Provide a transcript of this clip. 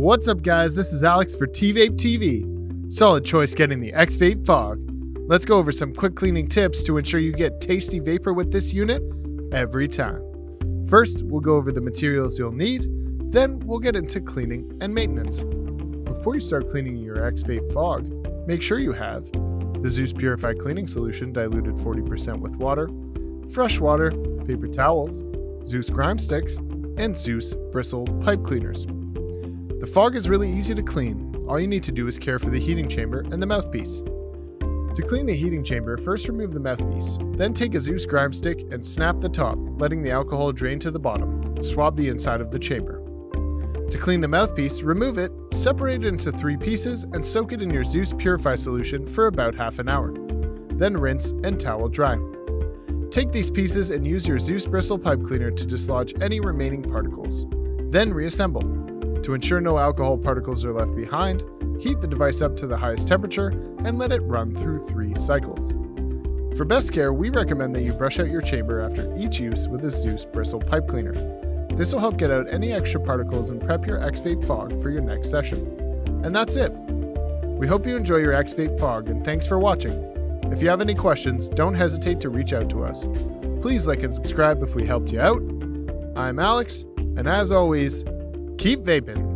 What's up guys, this is Alex for TVape TV. Solid choice getting the XVape Fog. Let's go over some quick cleaning tips to ensure you get tasty vapor with this unit every time. First, we'll go over the materials you'll need, then we'll get into cleaning and maintenance. Before you start cleaning your XVape Fog, make sure you have the Zeus Purified Cleaning Solution diluted 40% with water, fresh water, paper towels, Zeus grime sticks, and Zeus bristle pipe cleaners. The fog is really easy to clean. All you need to do is care for the heating chamber and the mouthpiece. To clean the heating chamber, first remove the mouthpiece, then take a Zeus grime stick and snap the top, letting the alcohol drain to the bottom. Swab the inside of the chamber. To clean the mouthpiece, remove it, separate it into 3 pieces, and soak it in your Zeus Purify solution for about half an hour. Then rinse and towel dry. Take these pieces and use your Zeus bristle pipe cleaner to dislodge any remaining particles. Then reassemble. To ensure no alcohol particles are left behind, heat the device up to the highest temperature and let it run through 3 cycles. For best care, we recommend that you brush out your chamber after each use with a Zeus bristle pipe cleaner. This will help get out any extra particles and prep your XVape Fog for your next session. And that's it. We hope you enjoy your XVape Fog and thanks for watching. If you have any questions, don't hesitate to reach out to us. Please like and subscribe if we helped you out. I'm Alex, and as always, keep vaping.